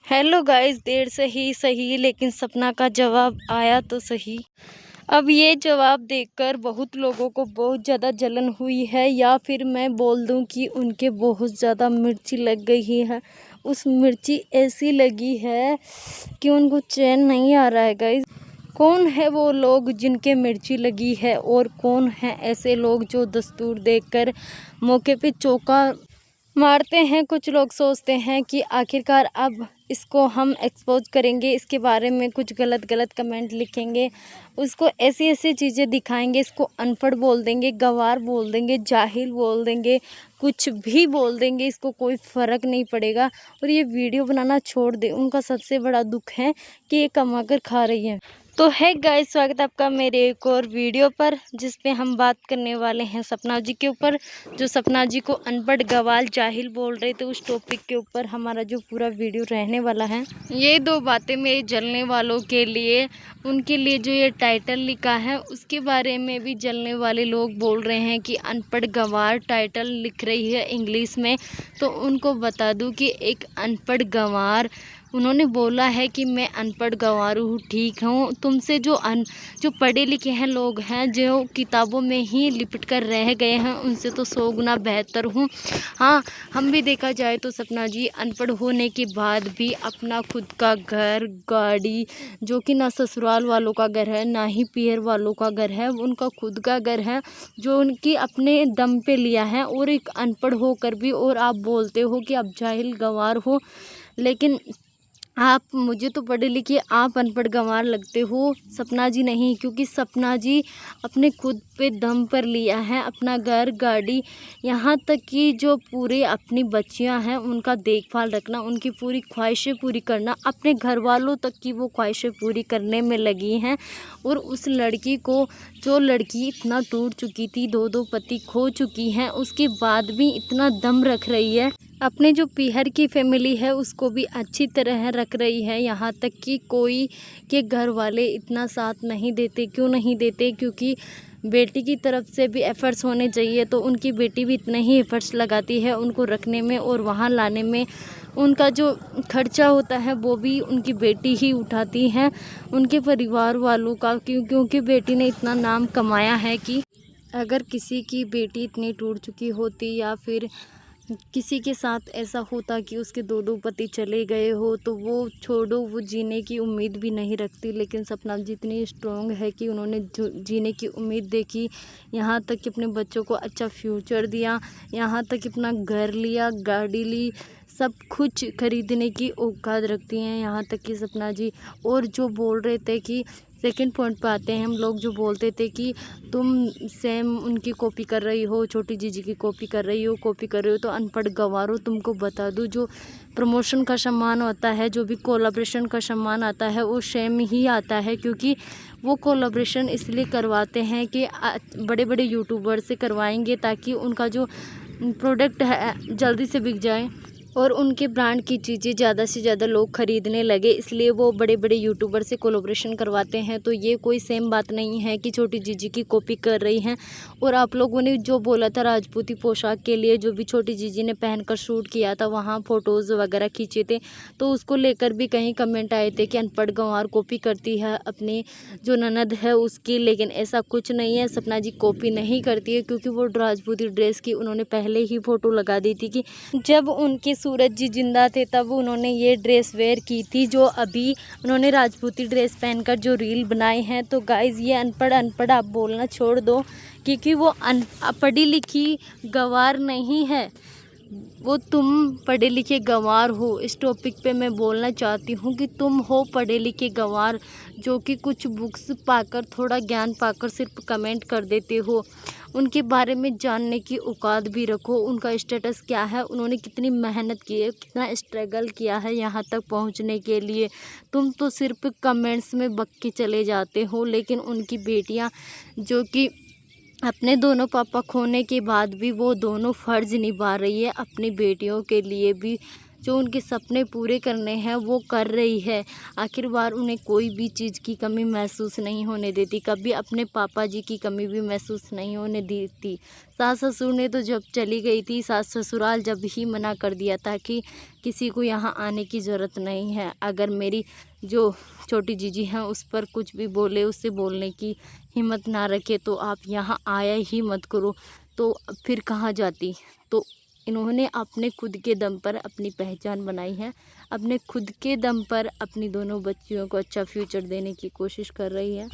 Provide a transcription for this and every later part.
Hello guys, देर से ही सही लेकिन सपना का जवाब आया तो सही। अब ये जवाब देखकर बहुत लोगों को बहुत ज़्यादा जलन हुई है, या फिर मैं बोल दूं कि उनके बहुत ज़्यादा मिर्ची लग गई है। उस मिर्ची ऐसी लगी है कि उनको चैन नहीं आ रहा है गाइस। कौन है वो लोग जिनके मिर्ची लगी है और कौन है ऐसे लोग जो दस्तूर देखकर मौके पे चौका मारते हैं। कुछ लोग सोचते हैं कि आखिरकार अब इसको हम एक्सपोज करेंगे, इसके बारे में कुछ गलत गलत कमेंट लिखेंगे, उसको ऐसी ऐसी चीज़ें दिखाएंगे, इसको अनपढ़ बोल देंगे, गंवार बोल देंगे, जाहिल बोल देंगे, कुछ भी बोल देंगे, इसको कोई फ़र्क नहीं पड़ेगा और ये वीडियो बनाना छोड़ दे। उनका सबसे बड़ा दुख है कि ये कमा कर खा रही है। तो है गाइस, स्वागत है आपका मेरे एक और वीडियो पर, जिस पे हम बात करने वाले हैं सपना जी के ऊपर। जो सपना जी को अनपढ़ गवार जाहिल बोल रहे थे, उस टॉपिक के ऊपर हमारा जो पूरा वीडियो रहने वाला है। ये दो बातें मेरे जलने वालों के लिए, उनके लिए जो ये टाइटल लिखा है उसके बारे में भी जलने वाले लोग बोल रहे हैं कि अनपढ़ गंवार टाइटल लिख रही है इंग्लिश में। तो उनको बता दूं कि एक अनपढ़ गंवार, उन्होंने बोला है कि मैं अनपढ़ गंवार हूँ, ठीक हूँ। तुमसे जो पढ़े लिखे हैं लोग हैं, जो किताबों में ही लिपट कर रह गए हैं, उनसे तो 100 गुना बेहतर हूँ। हाँ, हम भी देखा जाए तो सपना जी अनपढ़ होने के बाद भी अपना खुद का घर, गाड़ी, जो कि ना ससुराल वालों का घर है ना ही पीहर वालों का घर है, उनका खुद का घर है जो उनकी अपने दम पे लिया है। और एक अनपढ़ होकर भी और आप बोलते हो कि आप जाहिल गंवार हो, लेकिन आप, मुझे तो पढ़े लिखे, आप अनपढ़ गंवार लगते हो, सपना जी नहीं। क्योंकि सपना जी अपने खुद पे दम पर लिया है अपना घर, गाड़ी, यहाँ तक कि जो पूरे अपनी बच्चियां हैं उनका देखभाल रखना, उनकी पूरी ख्वाहिशें पूरी करना, अपने घर वालों तक की वो ख्वाहिशें पूरी करने में लगी हैं। और उस लड़की को, जो लड़की इतना टूट चुकी थी, दो दो पति खो चुकी हैं, उसके बाद भी इतना दम रख रही है, अपने जो पीहर की फैमिली है उसको भी अच्छी तरह रख रही है। यहाँ तक कि कोई के घर वाले इतना साथ नहीं देते। क्यों नहीं देते? क्योंकि बेटी की तरफ से भी एफ़र्ट्स होने चाहिए, तो उनकी बेटी भी इतने ही एफ़र्ट्स लगाती है उनको रखने में और वहाँ लाने में। उनका जो खर्चा होता है वो भी उनकी बेटी ही उठाती हैं, उनके परिवार वालों का। क्योंकि बेटी ने इतना नाम कमाया है कि अगर किसी की बेटी इतनी टूट चुकी होती, या फिर किसी के साथ ऐसा होता कि उसके दो दो पति चले गए हो, तो वो छोड़ो, वो जीने की उम्मीद भी नहीं रखती। लेकिन सपना जी इतनी स्ट्रॉन्ग है कि उन्होंने जीने की उम्मीद देखी, यहाँ तक कि अपने बच्चों को अच्छा फ्यूचर दिया, यहाँ तक कि अपना घर लिया, गाड़ी ली, सब कुछ खरीदने की औकात रखती हैं यहाँ तक कि सपना जी। और जो बोल रहे थे कि सेकंड पॉइंट पे आते हैं हम लोग, जो बोलते थे कि तुम सेम उनकी कॉपी कर रही हो, छोटी जीजी की कॉपी कर रही हो, कॉपी कर रही हो, तो अनपढ़ गंवारो। तुमको बता दूं, जो प्रमोशन का सामान होता है, जो भी कोलैबोरेशन का सामान आता है, वो सेम ही आता है। क्योंकि वो कोलैबोरेशन इसलिए करवाते हैं कि बड़े बड़े यूट्यूबर से करवाएंगे ताकि उनका जो प्रोडक्ट है जल्दी से बिक जाए और उनके ब्रांड की चीज़ें ज़्यादा से ज़्यादा लोग ख़रीदने लगे, इसलिए वो बड़े बड़े यूट्यूबर से कोलैबोरेशन करवाते हैं। तो ये कोई सेम बात नहीं है कि छोटी जीजी की कॉपी कर रही हैं। और आप लोगों ने जो बोला था राजपूती पोशाक के लिए, जो भी छोटी जीजी ने पहनकर शूट किया था, वहाँ फ़ोटोज़ वगैरह खींचे थे, तो उसको लेकर भी कहीं कमेंट आए थे कि अनपढ़ गंवार कॉपी करती है अपनी जो ननद है उसकी। लेकिन ऐसा कुछ नहीं है, सपना जी कॉपी नहीं करती है, क्योंकि वो राजपूती ड्रेस की उन्होंने पहले ही फ़ोटो लगा दी थी कि जब उनके सूरज जी जिंदा थे तब उन्होंने ये ड्रेस वेयर की थी, जो अभी उन्होंने राजपूती ड्रेस पहनकर जो रील बनाए हैं। तो गाइज़, ये अनपढ़ आप बोलना छोड़ दो, क्योंकि वो पढ़ी लिखी गंवार नहीं है, वो तुम पढ़े लिखे गंवार हो। इस टॉपिक पे मैं बोलना चाहती हूँ कि तुम हो पढ़े लिखे गंवार, जो कि कुछ बुक्स पाकर, थोड़ा ज्ञान पाकर सिर्फ कमेंट कर देते हो। उनके बारे में जानने की औकात भी रखो, उनका स्टेटस क्या है, उन्होंने कितनी मेहनत की है, कितना स्ट्रगल किया है यहाँ तक पहुँचने के लिए। तुम तो सिर्फ कमेंट्स में बक के चले जाते हो। लेकिन उनकी बेटियाँ, जो कि अपने दोनों पापा खोने के बाद भी वो दोनों फ़र्ज़ निभा रही है अपनी बेटियों के लिए भी, जो उनके सपने पूरे करने हैं वो कर रही है। आखिरकार उन्हें कोई भी चीज़ की कमी महसूस नहीं होने देती, कभी अपने पापा जी की कमी भी महसूस नहीं होने देती। सास ससुर ने तो जब चली गई थी, सास ससुराल जब ही मना कर दिया था कि किसी को यहाँ आने की ज़रूरत नहीं है। अगर मेरी जो छोटी जीजी हैं उस पर कुछ भी बोले, उससे बोलने की हिम्मत ना रखे तो आप यहाँ आया ही मत करो, तो फिर कहाँ जाती। तो इन्होंने अपने खुद के दम पर अपनी पहचान बनाई है, अपने खुद के दम पर अपनी दोनों बच्चियों को अच्छा फ्यूचर देने की कोशिश कर रही है।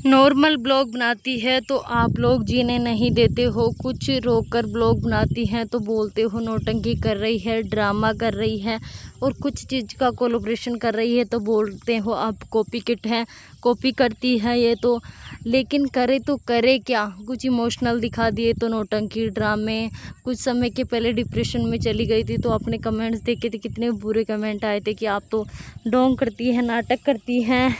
नॉर्मल ब्लॉग बनाती है तो आप लोग जीने नहीं देते हो, कुछ रोककर ब्लॉग बनाती हैं तो बोलते हो नौटंकी कर रही है, ड्रामा कर रही है, और कुछ चीज़ का कोलैबोरेशन कर रही है तो बोलते हो आप कॉपी किट है, कॉपी करती है ये तो। लेकिन करे तो करे क्या, कुछ इमोशनल दिखा दिए तो नौटंकी ड्रामे। कुछ समय के पहले डिप्रेशन में चली गई थी तो अपने कमेंट्स देखे थे, कितने बुरे कमेंट आए थे कि आप तो ढोंग करती हैं, नाटक करती हैं,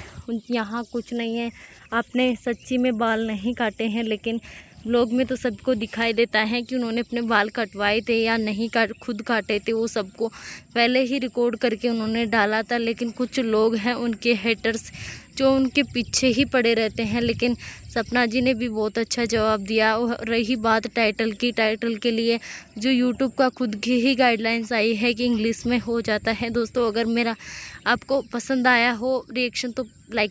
यहाँ कुछ नहीं है, आपने सच्ची में बाल नहीं काटे हैं। लेकिन व्लॉग में तो सबको दिखाई देता है कि उन्होंने अपने बाल कटवाए थे या नहीं खुद काटे थे, वो सबको पहले ही रिकॉर्ड करके उन्होंने डाला था। लेकिन कुछ लोग हैं उनके हेटर्स जो उनके पीछे ही पड़े रहते हैं। लेकिन सपना जी ने भी बहुत अच्छा जवाब दिया। रही बात टाइटल की, टाइटल के लिए जो यूट्यूब का खुद की ही गाइडलाइंस आई है कि इंग्लिश में हो जाता है। दोस्तों, अगर मेरा आपको पसंद आया हो रिएक्शन तो लाइक